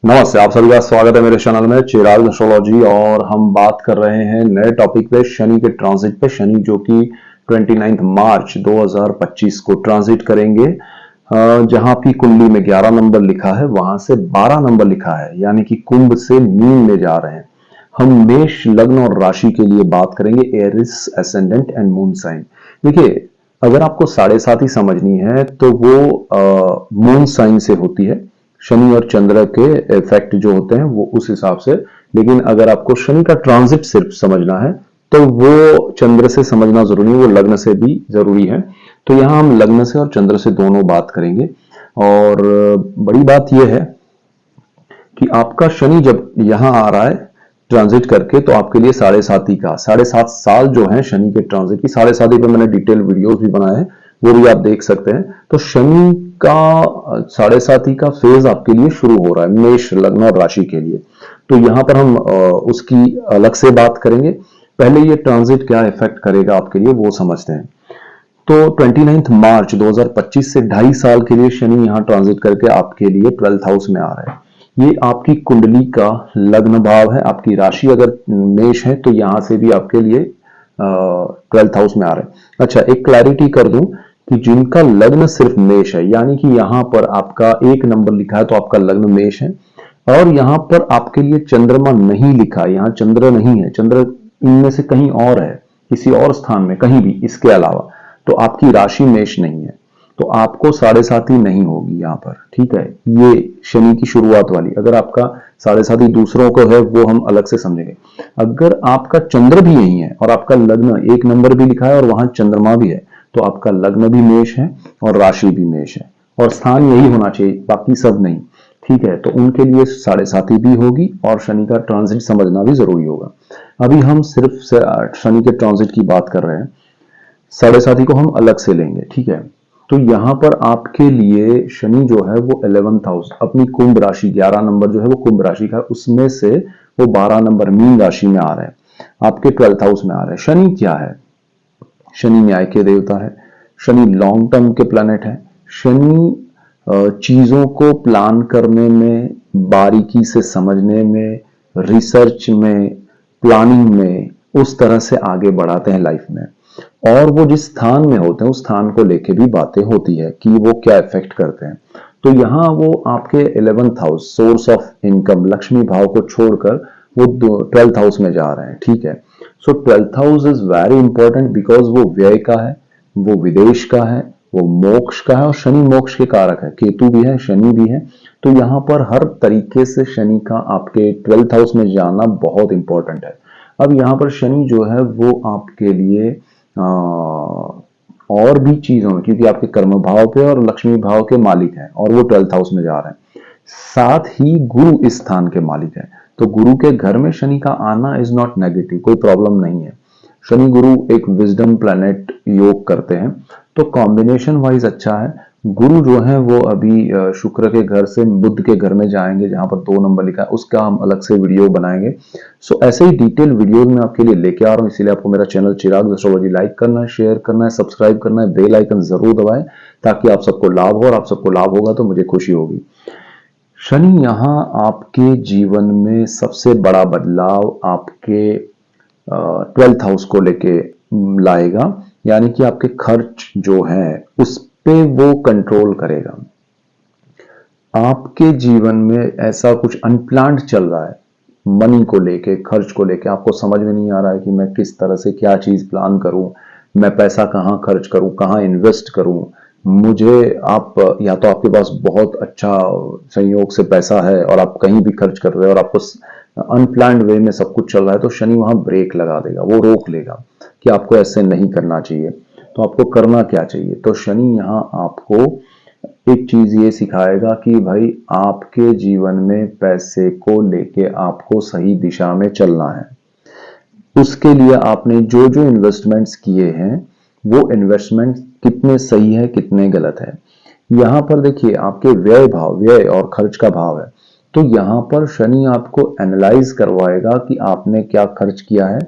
नमस्ते, आप सभी का स्वागत है मेरे चैनल में चिराग एस्ट्रोलॉजी। और हम बात कर रहे हैं नए टॉपिक पे, शनि के ट्रांजिट पे। शनि जो कि 29 मार्च 2025 को ट्रांजिट करेंगे। जहां आपकी कुंडली में 11 नंबर लिखा है वहां से 12 नंबर लिखा है, यानी कि कुंभ से मीन में जा रहे हैं। हम मेष लग्न और राशि के लिए बात करेंगे, Aries ascendant and moon sign. देखिए, अगर आपको 7.5 ही समझनी है तो वो मून साइन से होती है। शनि और चंद्र के इफेक्ट जो होते हैं वो उस हिसाब से। लेकिन अगर आपको शनि का ट्रांजिट सिर्फ समझना है तो वो चंद्र से समझना जरूरी है, वो लग्न से भी जरूरी है। तो यहां हम लग्न से और चंद्र से दोनों बात करेंगे। और बड़ी बात यह है कि आपका शनि जब यहां आ रहा है ट्रांजिट करके, तो आपके लिए 7.5 साल जो है शनि के ट्रांजिट की। 7.5 पे मैंने डिटेल वीडियोस भी बनाए हैं, वो भी आप देख सकते हैं। तो शनि का 7.5 का फेज आपके लिए शुरू हो रहा है मेष लग्न और राशि के लिए। तो यहां पर हम उसकी अलग से बात करेंगे। पहले ये ट्रांजिट क्या इफेक्ट करेगा आपके लिए वो समझते हैं। तो 29 मार्च 2025 से 2.5 साल के लिए शनि यहां ट्रांजिट करके आपके लिए 12th हाउस में आ रहा है। ये आपकी कुंडली का लग्न भाव है। आपकी राशि अगर मेष है तो यहां से भी आपके लिए 12th हाउस में आ रहा है। अच्छा, एक क्लैरिटी कर दूं कि जिनका लग्न सिर्फ मेष है, यानी कि यहां पर आपका 1 नंबर लिखा है तो आपका लग्न मेष है। और यहां पर आपके लिए चंद्रमा नहीं लिखा है, यहां चंद्र नहीं है, चंद्र इनमें से कहीं और है, किसी और स्थान में कहीं भी इसके अलावा, तो आपकी राशि मेष नहीं है। तो आपको 7.5 नहीं होगी यहां पर, ठीक है। ये शनि की शुरुआत वाली। अगर आपका 7.5 दूसरों को है वो हम अलग से समझेंगे। अगर आपका चंद्र भी यही है और आपका लग्न 1 नंबर भी लिखा है और वहां चंद्रमा भी है, तो आपका लग्न भी मेष है और राशि भी मेष है और स्थान यही होना चाहिए, बाकी सब नहीं, ठीक है। तो उनके लिए 7.5 भी होगी और शनि का ट्रांजिट समझना भी जरूरी होगा। अभी हम सिर्फ शनि के ट्रांजिट की बात कर रहे हैं, 7.5 को हम अलग से लेंगे, ठीक है। तो यहां पर आपके लिए शनि जो है वो 11th हाउस, अपनी कुंभ राशि, 11 नंबर जो है वो कुंभ राशि का, उसमें से वो 12 नंबर मीन राशि में आ रहे हैं, आपके 12th हाउस में आ रहे हैं। शनि क्या है? शनि न्याय के देवता है। शनि लॉन्ग टर्म के प्लैनेट है। शनि चीजों को प्लान करने में, बारीकी से समझने में, रिसर्च में, प्लानिंग में, उस तरह से आगे बढ़ाते हैं लाइफ में। और वो जिस स्थान में होते हैं उस स्थान को लेके भी बातें होती है कि वो क्या इफेक्ट करते हैं। तो यहां वो आपके 11th house, source of income, Lakshmi भाव को छोड़कर वो 12th हाउस में जा रहे हैं, ठीक है। सो 12th house is very important because वो व्यय का है, वो विदेश का है, वो मोक्ष का है। और शनि मोक्ष के कारक है, केतु भी है, शनि भी है। तो यहां पर हर तरीके से शनि का आपके 12th हाउस में जाना बहुत इंपॉर्टेंट है। अब यहां पर शनि जो है वो आपके लिए और भी चीजों में, क्योंकि आपके कर्म भाव पे और लक्ष्मी भाव के मालिक हैं और वो 12th हाउस में जा रहे हैं, साथ ही गुरु इस स्थान के मालिक है। तो गुरु के घर में शनि का आना इज नॉट नेगेटिव, कोई प्रॉब्लम नहीं है। शनि गुरु एक विजडम प्लैनेट योग करते हैं, तो कॉम्बिनेशन वाइज अच्छा है। गुरु जो है वो अभी शुक्र के घर से बुध के घर में जाएंगे, जहां पर 2 नंबर लिखा है, उसका हम अलग से वीडियो बनाएंगे। सो ऐसे ही डिटेल वीडियोस में आपके लिए लेके आ रहा हूं, इसीलिए आपको मेरा चैनल चिराग एस्ट्रोलॉजी लाइक करना है, शेयर करना है, सब्सक्राइब करना है, बेल आइकन जरूर दबाएं ताकि आप सबको लाभ हो। और आप सबको लाभ होगा तो मुझे खुशी होगी। शनि यहां आपके जीवन में सबसे बड़ा बदलाव आपके 12th हाउस को लेके लाएगा, यानी कि आपके खर्च जो है उस पे वो कंट्रोल करेगा। आपके जीवन में ऐसा कुछ अनप्लान्ड चल रहा है, मनी को लेके, खर्च को लेके, आपको समझ में नहीं आ रहा है कि मैं किस तरह से क्या चीज प्लान करूं, मैं पैसा कहां खर्च करूं, कहां इन्वेस्ट करूं। मुझे आप, या तो आपके पास बहुत अच्छा संयोग से पैसा है और आप कहीं भी खर्च कर रहे हो और आपको अनप्लान्ड वे में सब कुछ चल रहा है, तो शनि वहां ब्रेक लगा देगा, वो रोक लेगा कि आपको ऐसे नहीं करना चाहिए। तो आपको करना क्या चाहिए? तो शनि यहां आपको एक चीज ये सिखाएगा कि भाई आपके जीवन में पैसे को लेके आपको सही दिशा में चलना है। उसके लिए आपने जो जो इन्वेस्टमेंट्स किए हैं वो इन्वेस्टमेंट कितने सही है, कितने गलत है। यहां पर देखिए, आपके व्यय भाव, व्यय और खर्च का भाव है, तो यहां पर शनि आपको एनालाइज करवाएगा कि आपने क्या खर्च किया है,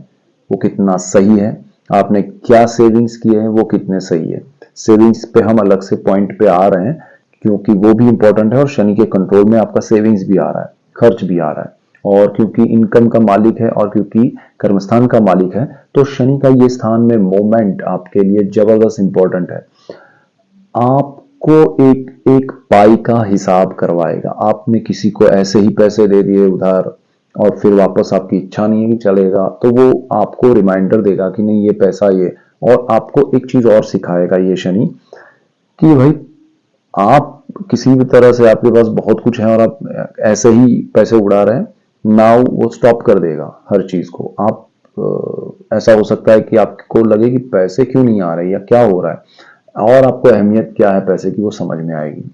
वो कितना सही है, आपने क्या सेविंग्स किए हैं, वो कितने सही है। सेविंग्स पे हम अलग से पॉइंट पे आ रहे हैं, क्योंकि वो भी इंपॉर्टेंट है और शनि के कंट्रोल में आपका सेविंग्स भी आ रहा है। खर्च भी आ रहा है, और क्योंकि इनकम का मालिक है और क्योंकि कर्मस्थान का मालिक है, तो शनि का ये स्थान में मोमेंट आपके लिए जबरदस्त इंपॉर्टेंट है। आपको एक एक पाई का हिसाब करवाएगा। आपने किसी को ऐसे ही पैसे दे दिए उधार और फिर वापस आपकी इच्छा नहीं है कि चलेगा, तो वो आपको रिमाइंडर देगा कि नहीं ये पैसा ये, और आपको एक चीज और सिखाएगा ये शनि कि भाई आप किसी भी तरह से आपके पास बहुत कुछ है और आप ऐसे ही पैसे उड़ा रहे हैं, नाउ वो स्टॉप कर देगा हर चीज को। आप ऐसा हो सकता है कि आपको लगे कि पैसे क्यों नहीं आ रहे या क्या हो रहा है, और आपको अहमियत क्या है पैसे की वो समझ में आएगी।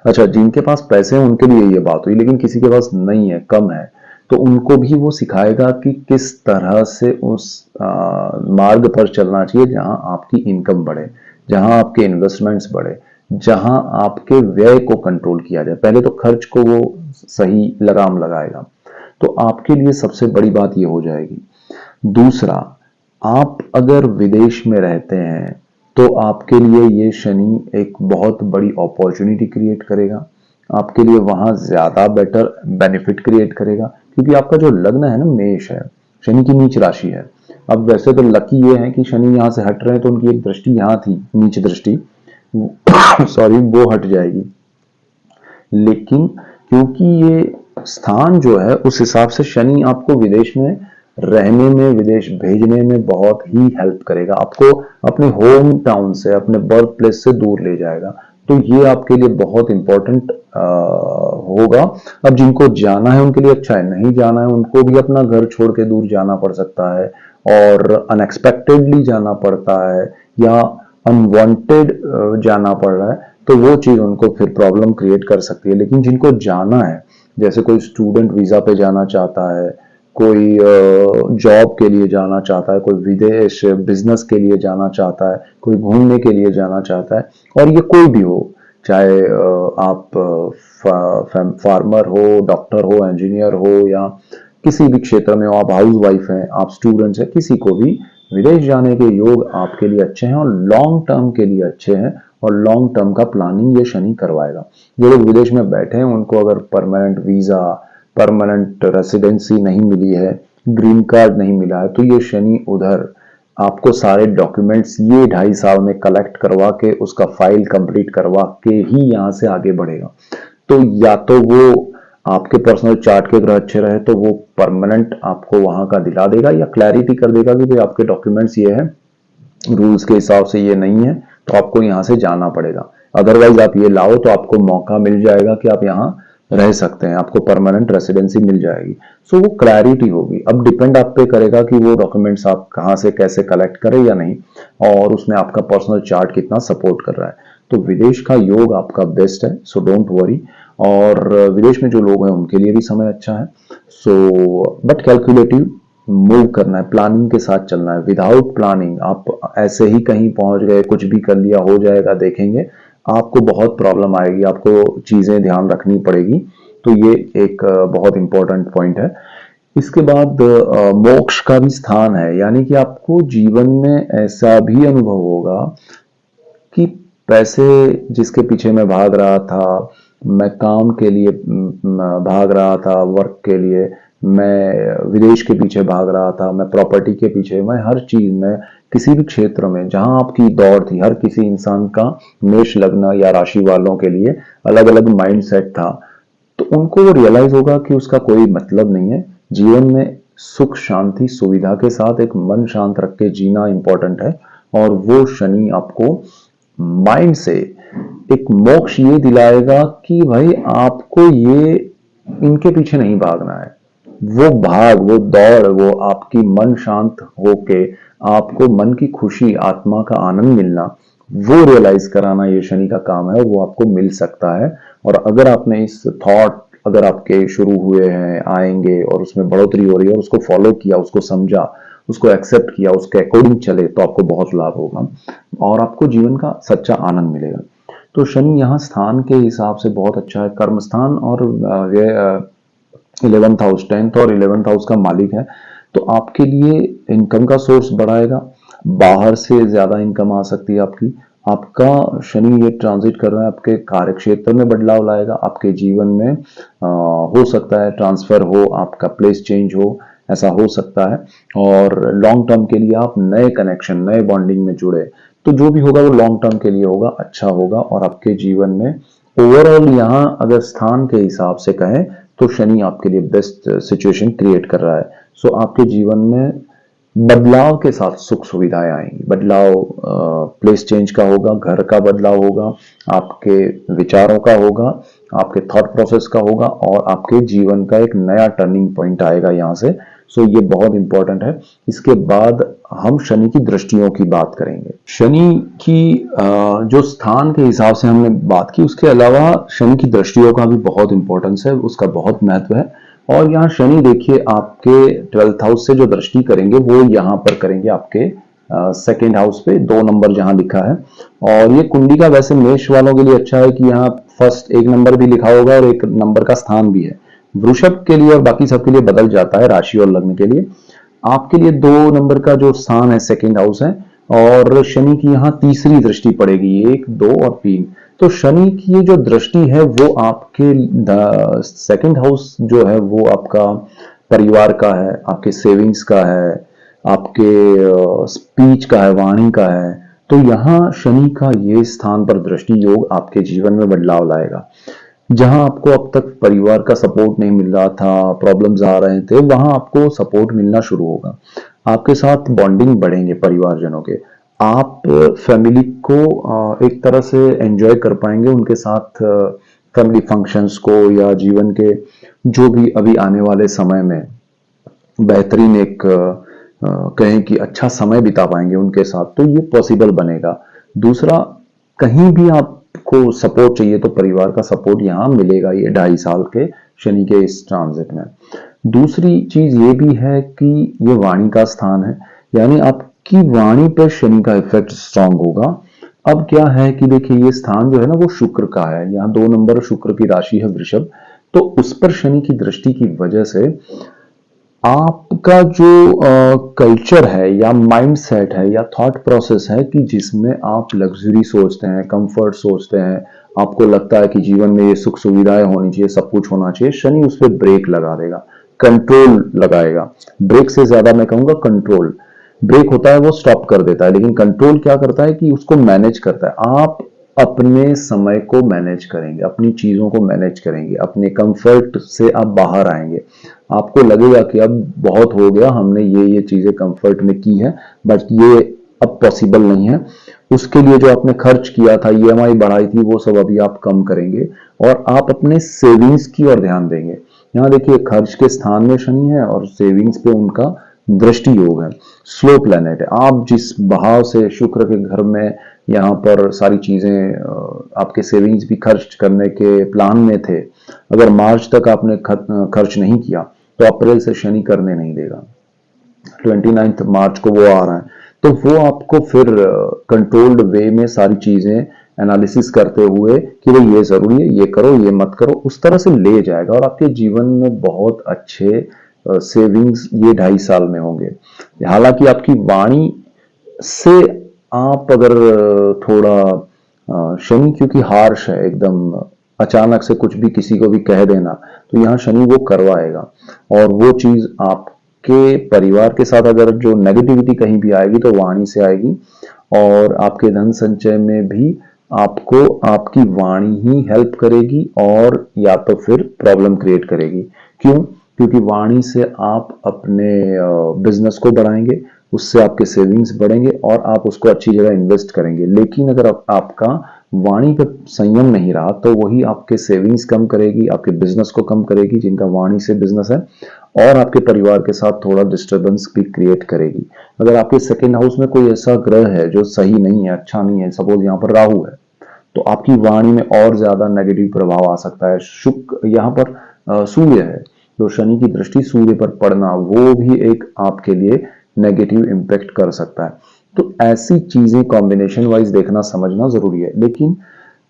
अच्छा, जिनके पास पैसे हैं उनके लिए ये बात हुई, लेकिन किसी के पास नहीं है, कम है, तो उनको भी वो सिखाएगा कि किस तरह से उस मार्ग पर चलना चाहिए जहां आपकी इनकम बढ़े, जहां आपके इन्वेस्टमेंट्स बढ़े, जहां आपके व्यय को कंट्रोल किया जाए। पहले तो खर्च को वो सही लगाम लगाएगा, तो आपके लिए सबसे बड़ी बात ये हो जाएगी। दूसरा, आप अगर विदेश में रहते हैं तो आपके लिए ये शनि एक बहुत बड़ी अपॉर्चुनिटी क्रिएट करेगा, आपके लिए वहां ज्यादा बेटर बेनिफिट क्रिएट करेगा, क्योंकि आपका जो लग्न है ना मेष है, शनि की नीच राशि है। अब वैसे तो लकी ये है कि शनि यहां से हट रहे हैं, तो उनकी एक दृष्टि यहां थी, नीच दृष्टि सॉरी, वो हट जाएगी। लेकिन क्योंकि ये स्थान जो है उस हिसाब से शनि आपको विदेश में रहने में, विदेश भेजने में बहुत ही हेल्प करेगा, आपको अपने होम टाउन से, अपने बर्थ प्लेस से दूर ले जाएगा। तो ये आपके लिए बहुत इंपॉर्टेंट होगा। अब जिनको जाना है उनके लिए अच्छा है, नहीं जाना है उनको भी अपना घर छोड़ के दूर जाना पड़ सकता है, और अनएक्सपेक्टेडली जाना पड़ता है या अनवांटेड जाना पड़ रहा है, तो वो चीज उनको फिर प्रॉब्लम क्रिएट कर सकती है। लेकिन जिनको जाना है, जैसे कोई स्टूडेंट वीजा पे जाना चाहता है, कोई जॉब के लिए जाना चाहता है, कोई विदेश बिजनेस के लिए जाना चाहता है, कोई घूमने के लिए जाना चाहता है, और ये कोई भी हो, चाहे आप फार्मर हो, डॉक्टर हो, इंजीनियर हो, या किसी भी क्षेत्र में हो, आप हाउस वाइफ हैं, आप स्टूडेंट्स हैं, किसी को भी विदेश जाने के योग आपके लिए अच्छे हैं और लॉन्ग टर्म के लिए अच्छे हैं, और लॉन्ग टर्म का प्लानिंग ये शनि करवाएगा। जो लोग विदेश में बैठे हैं उनको अगर परमानेंट वीजा, परमानेंट रेसिडेंसी नहीं मिली है, ग्रीन कार्ड नहीं मिला है, तो ये शनि उधर आपको सारे डॉक्यूमेंट्स ये 2.5 साल में कलेक्ट करवा के उसका फाइल कंप्लीट करवा के ही यहां से आगे बढ़ेगा। तो या तो वो आपके पर्सनल चार्ट के ग्रह अच्छे रहे तो वो परमानेंट आपको वहां का दिला देगा, या क्लैरिटी कर देगा कि भाई आपके डॉक्यूमेंट्स ये है, रूल्स के हिसाब से ये नहीं है, तो आपको यहां से जाना पड़ेगा। अदरवाइज आप ये लाओ तो आपको मौका मिल जाएगा कि आप यहाँ रह सकते हैं, आपको परमानेंट रेसिडेंसी मिल जाएगी। सो वो क्लैरिटी होगी। अब डिपेंड आप पे करेगा कि वो डॉक्यूमेंट्स आप कहाँ से कैसे कलेक्ट करें या नहीं, और उसमें आपका पर्सनल चार्ट कितना सपोर्ट कर रहा है। तो विदेश का योग आपका बेस्ट है, सो डोंट वरी। और विदेश में जो लोग हैं उनके लिए भी समय अच्छा है। सो बट कैलकुलेटिव मूव करना है, प्लानिंग के साथ चलना है। विदाउट प्लानिंग आप ऐसे ही कहीं पहुंच गए, कुछ भी कर लिया, हो जाएगा देखेंगे, आपको बहुत प्रॉब्लम आएगी, आपको चीजें ध्यान रखनी पड़ेगी। तो ये एक बहुत इंपॉर्टेंट पॉइंट है। इसके बाद मोक्ष का भी स्थान है, यानी कि आपको जीवन में ऐसा भी अनुभव होगा कि पैसे जिसके पीछे मैं भाग रहा था, मैं काम के लिए भाग रहा था, वर्क के लिए, मैं विदेश के पीछे भाग रहा था, मैं प्रॉपर्टी के पीछे, मैं हर चीज में, किसी भी क्षेत्र में जहां आपकी दौड़ थी, हर किसी इंसान का मेष लग्न या राशि वालों के लिए अलग अलग माइंड सेट था, तो उनको वो रियलाइज होगा कि उसका कोई मतलब नहीं है। जीवन में सुख शांति सुविधा के साथ एक मन शांत रख के जीना इंपॉर्टेंट है, और वो शनि आपको माइंड से एक मोक्ष ये दिलाएगा कि भाई आपको ये इनके पीछे नहीं भागना है। वो भाग, वो दौड़, वो आपकी मन शांत होके आपको मन की खुशी, आत्मा का आनंद मिलना, वो रियलाइज कराना ये शनि का काम है, वो आपको मिल सकता है। और अगर आपने इस थॉट, अगर आपके शुरू हुए हैं, आएंगे, और उसमें बढ़ोतरी हो रही है, और उसको फॉलो किया, उसको समझा, उसको एक्सेप्ट किया, उसके अकॉर्डिंग चले, तो आपको बहुत लाभ होगा और आपको जीवन का सच्चा आनंद मिलेगा। तो शनि यहाँ स्थान के हिसाब से बहुत अच्छा है। कर्म स्थान और 11th हाउस, 10th और 11th हाउस का मालिक है, तो आपके लिए इनकम का सोर्स बढ़ाएगा, बाहर से ज्यादा इनकम आ सकती है आपकी, आपका शनि ये ट्रांजिट कर रहा है, आपके कार्य क्षेत्र में बदलाव लाएगा, आपके जीवन में हो सकता है ट्रांसफर हो, आपका प्लेस चेंज हो, ऐसा हो सकता है। और लॉन्ग टर्म के लिए आप नए कनेक्शन, नए बॉन्डिंग में जुड़े, तो जो भी होगा वो लॉन्ग टर्म के लिए होगा, अच्छा होगा। और आपके जीवन में ओवरऑल यहाँ अगर स्थान के हिसाब से कहें तो शनि आपके लिए बेस्ट सिचुएशन क्रिएट कर रहा है। सो आपके जीवन में बदलाव के साथ सुख सुविधाएं आएंगी। बदलाव प्लेस चेंज का होगा, घर का बदलाव होगा, आपके विचारों का होगा, आपके थॉट प्रोसेस का होगा, और आपके जीवन का एक नया टर्निंग पॉइंट आएगा यहाँ से। सो ये बहुत इंपॉर्टेंट है। इसके बाद हम शनि की दृष्टियों की बात करेंगे। शनि की जो स्थान के हिसाब से हमने बात की, उसके अलावा शनि की दृष्टियों का भी बहुत इंपॉर्टेंस है, उसका बहुत महत्व है। और यहाँ शनि देखिए आपके 12th हाउस से जो दृष्टि करेंगे वो यहाँ पर करेंगे आपके सेकेंड हाउस पे, 2 नंबर जहां लिखा है। और ये कुंडली का वैसे मेष वालों के लिए अच्छा है कि यहाँ फर्स्ट 1 नंबर भी लिखा होगा और 1 नंबर का स्थान भी है। वृषभ के लिए और बाकी सबके लिए बदल जाता है, राशि और लग्न के लिए। आपके लिए 2 नंबर का जो स्थान है सेकेंड हाउस है, और शनि की यहाँ तीसरी दृष्टि पड़ेगी, 1, 2 और 3। तो शनि की ये जो दृष्टि है वो आपके सेकेंड हाउस जो है वो आपका परिवार का है, आपके सेविंग्स का है, आपके स्पीच का है, वाणी का है। तो यहाँ शनि का ये स्थान पर दृष्टि योग आपके जीवन में बदलाव लाएगा। जहां आपको अब तक परिवार का सपोर्ट नहीं मिल रहा था, प्रॉब्लम्स आ रहे थे, वहां आपको सपोर्ट मिलना शुरू होगा। आपके साथ बॉन्डिंग बढ़ेंगे परिवारजनों के। आप फैमिली को एक तरह से एंजॉय कर पाएंगे, उनके साथ फैमिली फंक्शंस को, या जीवन के जो भी अभी आने वाले समय में बेहतरीन एक कहें कि अच्छा समय बिता पाएंगे उनके साथ, तो ये पॉसिबल बनेगा। दूसरा, कहीं भी आपको सपोर्ट चाहिए तो परिवार का सपोर्ट यहाँ मिलेगा, ये 2.5 साल के शनि के इस ट्रांजिट में। दूसरी चीज ये भी है कि ये वाणी का स्थान है, यानी आपकी वाणी पर शनि का इफेक्ट स्ट्रांग होगा। अब क्या है कि देखिए ये स्थान जो है ना वो शुक्र का है, यहाँ 2 नंबर शुक्र की राशि है वृषभ, तो उस पर शनि की दृष्टि की वजह से आपका जो कल्चर है या माइंड सेट है या थॉट प्रोसेस है कि जिसमें आप लग्जरी सोचते हैं, कंफर्ट सोचते हैं, आपको लगता है कि जीवन में ये सुख सुविधाएं होनी चाहिए, सब कुछ होना चाहिए, शनि उस पर ब्रेक लगा देगा, कंट्रोल लगाएगा। ब्रेक से ज्यादा मैं कहूंगा कंट्रोल। ब्रेक होता है वो स्टॉप कर देता है, लेकिन कंट्रोल क्या करता है कि उसको मैनेज करता है। आप अपने समय को मैनेज करेंगे, अपनी चीजों को मैनेज करेंगे, अपने कंफर्ट से आप बाहर आएंगे। आपको लगेगा कि अब बहुत हो गया, हमने ये चीजें कंफर्ट में की है, बट ये अब पॉसिबल नहीं है। उसके लिए जो आपने खर्च किया था, ईएमआई बढ़ाई थी, वो सब अभी आप कम करेंगे और आप अपने सेविंग्स की ओर ध्यान देंगे। यहाँ देखिए खर्च के स्थान में शनि है और सेविंग्स पे उनका दृष्टि योग है। स्लो प्लेनेट है, आप जिस बहाव से शुक्र के घर में यहाँ पर सारी चीजें आपके सेविंग्स भी खर्च करने के प्लान में थे, अगर मार्च तक आपने खर्च नहीं किया तो अप्रैल से शनि करने नहीं देगा। 29 मार्च को वो आ रहा है, तो वो आपको फिर कंट्रोल्ड वे में सारी चीजें एनालिसिस करते हुए कि भाई ये जरूरी है, ये करो, ये मत करो, उस तरह से ले जाएगा और आपके जीवन में बहुत अच्छे सेविंग्स ये 2.5 साल में होंगे। हालांकि आपकी वाणी से आप अगर थोड़ा शनि क्योंकि हार्श है एकदम, अचानक से कुछ भी किसी को भी कह देना, तो यहाँ शनि वो करवाएगा। और वो चीज आपके परिवार के साथ अगर जो नेगेटिविटी कहीं भी आएगी तो वाणी से आएगी, और आपके धन संचय में भी आपको आपकी वाणी ही हेल्प करेगी और या तो फिर प्रॉब्लम क्रिएट करेगी। क्यों? क्योंकि वाणी से आप अपने बिजनेस को बढ़ाएंगे, उससे आपके सेविंग्स बढ़ेंगे और आप उसको अच्छी जगह इन्वेस्ट करेंगे। लेकिन अगर आपका वाणी पे संयम नहीं रहा तो वही आपके सेविंग्स कम करेगी, आपके बिजनेस को कम करेगी जिनका वाणी से बिजनेस है, और आपके परिवार के साथ थोड़ा डिस्टर्बेंस भी क्रिएट करेगी। अगर आपके सेकेंड हाउस में कोई ऐसा ग्रह है जो सही नहीं है, अच्छा नहीं है, सपोज यहाँ पर राहु है, तो आपकी वाणी में और ज्यादा नेगेटिव प्रभाव आ सकता है। शुक्र यहाँ पर सूर्य है, तो शनि की दृष्टि सूर्य पर पड़ना वो भी एक आपके लिए नेगेटिव इम्पैक्ट कर सकता है। तो ऐसी चीजें कॉम्बिनेशन वाइज देखना समझना जरूरी है। लेकिन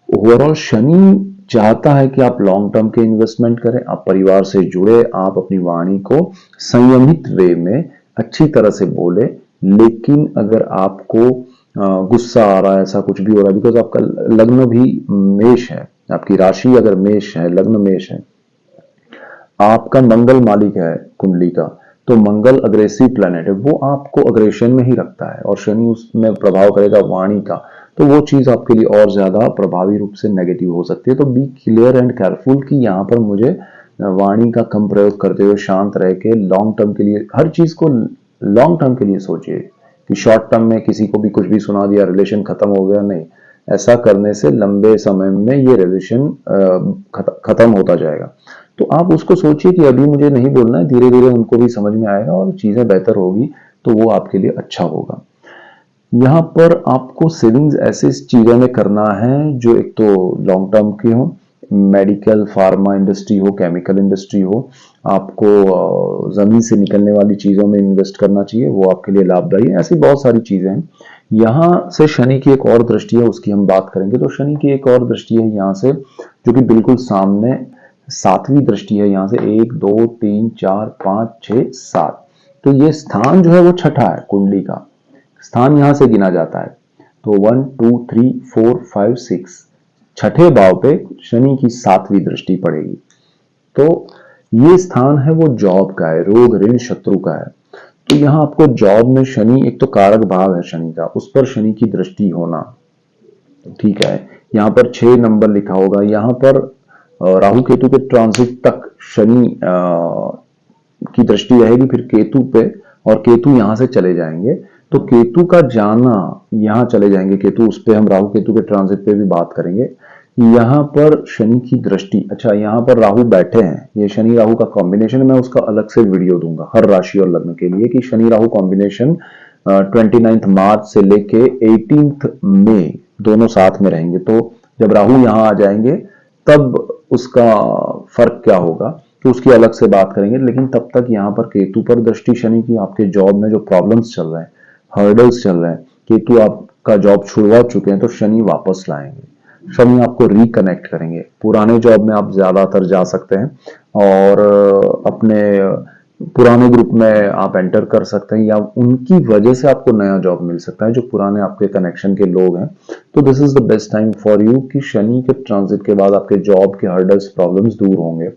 ओवरऑल शनि चाहता है कि आप लॉन्ग टर्म के इन्वेस्टमेंट करें, आप परिवार से जुड़े, आप अपनी वाणी को संयमित वे में अच्छी तरह से बोले। लेकिन अगर आपको गुस्सा आ रहा है, ऐसा कुछ भी हो रहा है, बिकॉज आपका लग्न भी मेष है, आपकी राशि अगर मेष है, लग्न मेष है, आपका मंगल मालिक है कुंडली का, तो मंगल अग्रेसिव प्लैनेट है, वो आपको अग्रेशन में ही रखता है और शनि उसमें प्रभाव करेगा वाणी का, तो वो चीज आपके लिए और ज्यादा प्रभावी रूप से नेगेटिव हो सकती है। तो बी क्लियर एंड केयरफुल कि यहाँ पर मुझे वाणी का कम प्रयोग करते हुए शांत रह के लॉन्ग टर्म के लिए हर चीज को लॉन्ग टर्म के लिए सोचिए, कि शॉर्ट टर्म में किसी को भी कुछ भी सुना दिया, रिलेशन खत्म हो गया, नहीं। ऐसा करने से लंबे समय में ये रिलेशन खत्म होता जाएगा। तो आप उसको सोचिए कि अभी मुझे नहीं बोलना है, धीरे धीरे उनको भी समझ में आएगा और चीजें बेहतर होगी, तो वो आपके लिए अच्छा होगा। यहाँ पर आपको सेविंग्स ऐसे चीजों में करना है जो एक तो लॉन्ग टर्म की हो, मेडिकल फार्मा इंडस्ट्री हो, केमिकल इंडस्ट्री हो, आपको जमीन से निकलने वाली चीजों में इन्वेस्ट करना चाहिए, वो आपके लिए लाभदायी है। ऐसी बहुत सारी चीजें हैं। यहाँ से शनि की एक और दृष्टि है, उसकी हम बात करेंगे। तो शनि की एक और दृष्टि है यहाँ से, जो कि बिल्कुल सामने सातवीं दृष्टि है, यहाँ से 1 2 3 4 5 6 7। तो ये स्थान जो है वो छठा है, कुंडली का स्थान यहां से गिना जाता है। तो 1 2 3 4 5 6 छठे भाव पे शनि की सातवीं दृष्टि पड़ेगी। तो ये स्थान है वो जॉब का है, रोग ऋण शत्रु का है। तो यहाँ आपको जॉब में शनि, एक तो कारक भाव है शनि का, उस पर शनि की दृष्टि होना, ठीक है। यहाँ पर 6 नंबर लिखा होगा। यहाँ पर राहु केतु के ट्रांजिट तक शनि की दृष्टि रहेगी, फिर केतु पे, और केतु यहां से चले जाएंगे। तो केतु का जाना, यहां चले जाएंगे केतु, उस पे हम राहु केतु के ट्रांजिट पे भी बात करेंगे। यहाँ पर शनि की दृष्टि, अच्छा यहाँ पर राहु बैठे हैं, ये शनि राहु का कॉम्बिनेशन, मैं उसका अलग से वीडियो दूंगा हर राशि और लग्न के लिए, कि शनि राहु कॉम्बिनेशन 29 मार्च से लेके 18 मई दोनों साथ में रहेंगे। तो जब राहु यहाँ आ जाएंगे तब उसका फर्क क्या होगा, तो उसकी अलग से बात करेंगे। लेकिन तब तक यहाँ पर केतु पर दृष्टि शनि की, आपके जॉब में जो प्रॉब्लम्स चल रहे हैं, हर्डल्स चल रहे हैं, केतु आपका जॉब छुड़वा चुके हैं, तो शनि वापस लाएंगे, शनि आपको रिकनेक्ट करेंगे। पुराने जॉब में आप ज्यादातर जा सकते हैं और अपने पुराने ग्रुप में आप एंटर कर सकते हैं, या उनकी वजह से आपको नया जॉब मिल सकता है जो पुराने आपके कनेक्शन के लोग हैं। तो this is the best time for you कि शनि के ट्रांजिट के बाद आपके जॉब के हर्डल्स प्रॉब्लम्स दूर होंगे।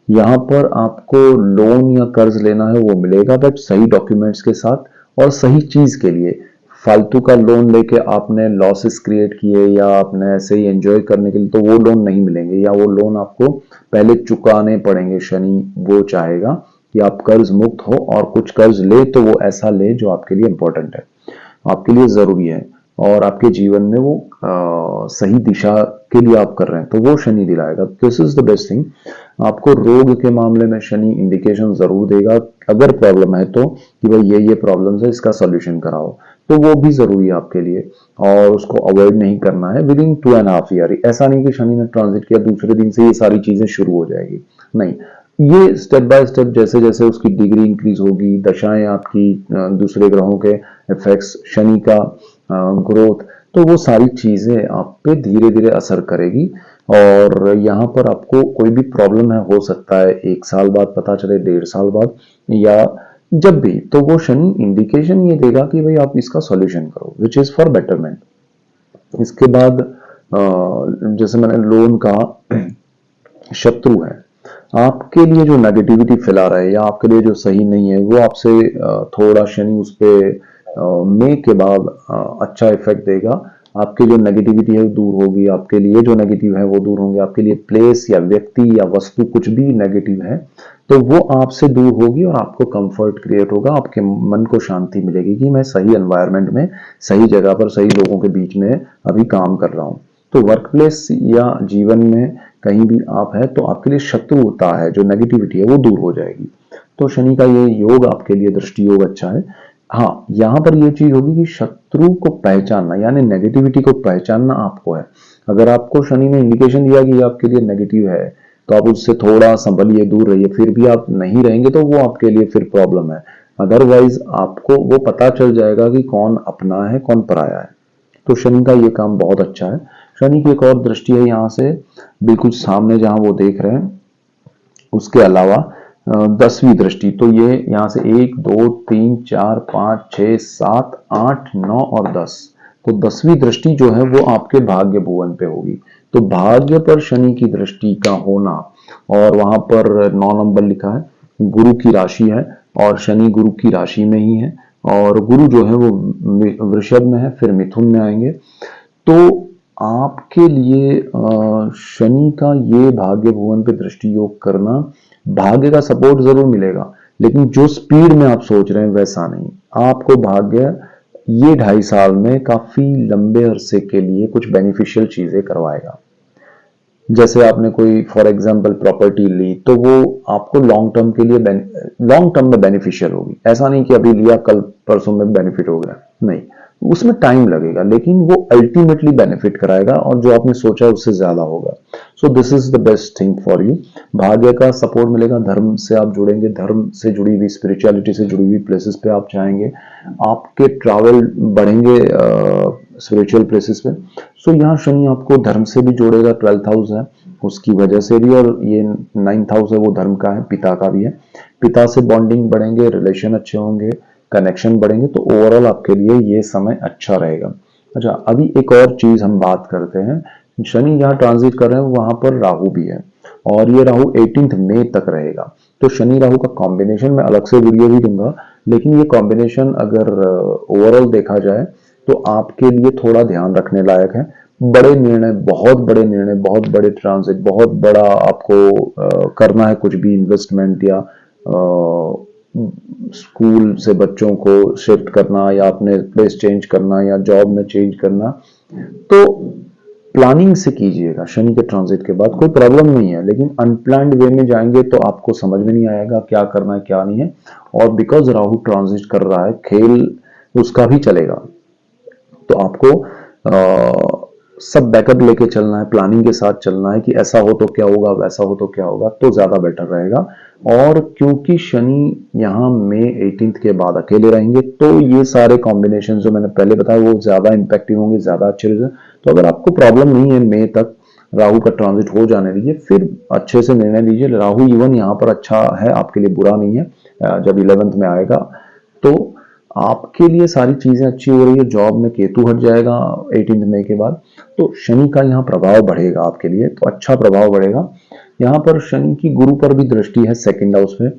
यहाँ पर आपको लोन या कर्ज लेना है वो मिलेगा, बट सही डॉक्यूमेंट्स के साथ और सही चीज के लिए। फालतू का लोन लेके आपने लॉसेस क्रिएट किए या आपने ऐसे ही एंजॉय करने के लिए, तो वो लोन नहीं मिलेंगे, या वो लोन आपको पहले चुकाने पड़ेंगे। शनि वो चाहेगा कि आप कर्ज मुक्त हो, और कुछ कर्ज ले तो वो ऐसा ले जो आपके लिए इंपॉर्टेंट है, आपके लिए जरूरी है, और आपके जीवन में वो सही दिशा के लिए आप कर रहे हैं, तो वो शनि दिलाएगा। This is the best thing. आपको रोग के मामले में शनि इंडिकेशन जरूर देगा, अगर प्रॉब्लम है तो, कि भाई ये प्रॉब्लम है, इसका सोल्यूशन कराओ, तो वो भी जरूरी है आपके लिए, और उसको अवॉइड नहीं करना है विद इन 2.5 ईयर। ऐसा नहीं कि शनि ने ट्रांजिट किया दूसरे दिन से ये सारी चीजें शुरू हो जाएगी, नहीं। ये स्टेप बाय स्टेप, जैसे जैसे उसकी डिग्री इंक्रीज होगी, दशाएं आपकी, दूसरे ग्रहों के इफेक्ट्स, शनि का ग्रोथ, तो वो सारी चीजें आप पे धीरे धीरे असर करेगी। और यहाँ पर आपको कोई भी प्रॉब्लम है, हो सकता है 1 साल बाद पता चले, 1.5 साल बाद, या जब भी, तो वो शनि इंडिकेशन ये देगा कि भाई आप इसका सॉल्यूशन करो, विच इज फॉर बेटरमेंट। इसके बाद जैसे मैंने लोन कहा, शत्रु है आपके लिए जो नेगेटिविटी फैला रहा है, या आपके लिए जो सही नहीं है, वो आपसे थोड़ा शनि उस पे मई के बाद अच्छा इफेक्ट देगा। आपकी जो नेगेटिविटी है वो दूर होगी, आपके लिए जो नेगेटिव है वो दूर होंगे, आपके लिए प्लेस या व्यक्ति या वस्तु कुछ भी नेगेटिव है तो वो आपसे दूर होगी, और आपको कंफर्ट क्रिएट होगा, आपके मन को शांति मिलेगी कि मैं सही एनवायरनमेंट में, सही जगह पर, सही लोगों के बीच में अभी काम कर रहा हूँ। तो वर्क प्लेस या जीवन में कहीं भी आप है तो आपके लिए शत्रु होता है, जो नेगेटिविटी है वो दूर हो जाएगी। तो शनि का ये योग आपके लिए दृष्टि योग अच्छा है। हाँ, यहाँ पर ये चीज होगी कि शत्रु को पहचानना, यानी नेगेटिविटी को पहचानना आपको है। अगर आपको शनि ने इंडिकेशन दिया कि ये आपके लिए नेगेटिव है, तो आप उससे थोड़ा संभलिए, दूर रहिए, फिर भी आप नहीं रहेंगे तो वो आपके लिए फिर प्रॉब्लम है। अदरवाइज आपको वो पता चल जाएगा कि कौन अपना है, कौन पराया है। तो शनि का ये काम बहुत अच्छा है। शनि की एक और दृष्टि है यहाँ से, बिल्कुल सामने जहां वो देख रहे हैं, उसके अलावा 10वीं दृष्टि, तो ये यहाँ से 1 2 3 4 5 6 7 8 9 और 10, तो 10वीं दृष्टि जो है वो आपके भाग्य भुवन पे होगी। तो भाग्य पर शनि की दृष्टि का होना, और वहां पर 9 नंबर लिखा है, गुरु की राशि है और शनि गुरु की राशि में ही है, और गुरु जो है वो वृषभ में है, फिर मिथुन में आएंगे। तो आपके लिए शनि का ये भाग्य भुवन पे दृष्टि योग करना, भाग्य का सपोर्ट जरूर मिलेगा, लेकिन जो स्पीड में आप सोच रहे हैं वैसा नहीं। आपको भाग्य ये 2.5 साल में काफी लंबे अरसे के लिए कुछ बेनिफिशियल चीजें करवाएगा। जैसे आपने कोई फॉर एग्जांपल प्रॉपर्टी ली, तो वो आपको लॉन्ग टर्म में बेनिफिशियल होगी। ऐसा नहीं कि अभी लिया कल परसों में बेनिफिट हो गया, नहीं, उसमें टाइम लगेगा, लेकिन वो अल्टीमेटली बेनिफिट कराएगा और जो आपने सोचा उससे ज्यादा होगा। So this is the best thing for you. भाग्य का सपोर्ट मिलेगा, धर्म से आप जुड़ेंगे, धर्म से जुड़ी हुई, स्पिरिचुअलिटी से जुड़ी हुई प्लेसेस पे आप जाएंगे, आपके ट्रैवल बढ़ेंगे स्पिरिचुअल प्लेसेस पे। सो यहाँ शनि आपको धर्म से भी जोड़ेगा, 12th हाउस है उसकी वजह से भी, और ये 9th हाउस है वो धर्म का है, पिता का भी है। पिता से बॉन्डिंग बढ़ेंगे, रिलेशन अच्छे होंगे, कनेक्शन बढ़ेंगे, तो ओवरऑल आपके लिए ये समय अच्छा रहेगा। अच्छा, अभी एक और चीज हम बात करते हैं। शनि जहाँ ट्रांजिट कर रहे हैं वहां पर राहु भी है, और ये राहु 18 मई तक रहेगा। तो शनि राहु का कॉम्बिनेशन मैं अलग से वीडियो भी दूंगा, लेकिन ये कॉम्बिनेशन अगर ओवरऑल देखा जाए तो आपके लिए थोड़ा ध्यान रखने लायक है। बड़े निर्णय, बहुत बड़े निर्णय, बहुत बड़े ट्रांजिट, बहुत बड़ा आपको करना है, कुछ भी इन्वेस्टमेंट या स्कूल से बच्चों को शिफ्ट करना, या अपने प्लेस चेंज करना, या जॉब में चेंज करना, तो प्लानिंग से कीजिएगा। शनि के ट्रांजिट के बाद कोई प्रॉब्लम नहीं है, लेकिन अनप्लान्ड वे में जाएंगे तो आपको समझ में नहीं आएगा क्या करना है क्या नहीं है। और बिकॉज राहु ट्रांजिट कर रहा है, खेल उसका भी चलेगा, तो आपको सब बैकअप लेके चलना है, प्लानिंग के साथ चलना है कि ऐसा हो तो क्या होगा, वैसा हो तो क्या होगा, तो ज्यादा बेटर रहेगा। और क्योंकि शनि यहाँ मई 18 के बाद अकेले रहेंगे, तो ये सारे कॉम्बिनेशन जो मैंने पहले बताया वो ज्यादा इंपैक्टिव होंगे, ज्यादा अच्छे रहेंगे। तो अगर आपको प्रॉब्लम नहीं है, मई तक राहु का ट्रांजिट हो जाने दीजिए, फिर अच्छे से निर्णय लीजिए। राहु इवन यहाँ पर अच्छा है, आपके लिए बुरा नहीं है। जब 11th में आएगा तो आपके लिए सारी चीजें अच्छी हो रही है। जॉब में केतु हट जाएगा 18 मई के बाद, तो शनि का यहाँ प्रभाव बढ़ेगा आपके लिए, तो अच्छा प्रभाव बढ़ेगा। यहाँ पर शनि की गुरु पर भी दृष्टि है 2nd हाउस में,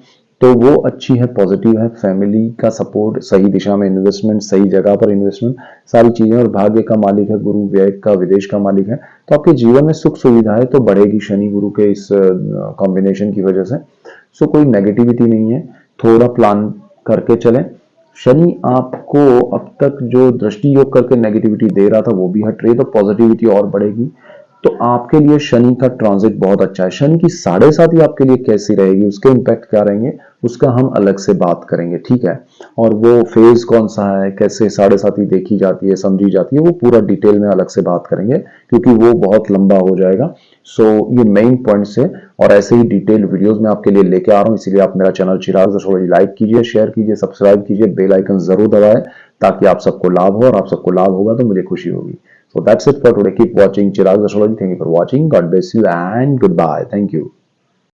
तो वो अच्छी है, पॉजिटिव है। फैमिली का सपोर्ट, सही दिशा में इन्वेस्टमेंट, सही जगह पर इन्वेस्टमेंट, सारी चीजें। और भाग्य का मालिक है गुरु, व्यय का, विदेश का मालिक है, तो आपके जीवन में सुख सुविधाएं तो बढ़ेगी शनि गुरु के इस कॉम्बिनेशन की वजह से। सो कोई नेगेटिविटी नहीं है, थोड़ा प्लान करके चलें। शनि आपको अब तक जो दृष्टि योग करके नेगेटिविटी दे रहा था वो भी हट रही है, तो पॉजिटिविटी और बढ़ेगी। तो आपके लिए शनि का ट्रांजिट बहुत अच्छा है। शनि की 7.5 आपके लिए कैसी रहेगी, उसके इंपैक्ट क्या रहेंगे, उसका हम अलग से बात करेंगे, ठीक है। और वो फेज कौन सा है, कैसे 7.5 देखी जाती है, समझी जाती है, वो पूरा डिटेल में अलग से बात करेंगे, क्योंकि वो बहुत लंबा हो जाएगा। सो ये मेन पॉइंट्स है, और ऐसे ही डिटेल वीडियोस मैं आपके लिए लेके आ रहा हूँ। इसीलिए आप मेरा चैनल चिराग एस्ट्रोलॉजी लाइक कीजिए, शेयर कीजिए, सब्सक्राइब कीजिए, बेल आइकन जरूर दबाएं, ताकि आप सबको लाभ हो, और आप सबको लाभ होगा तो मुझे खुशी होगी। So that's it for today. Keep watching Chirag Astrology. Thank you for watching. God bless you and goodbye. Thank you.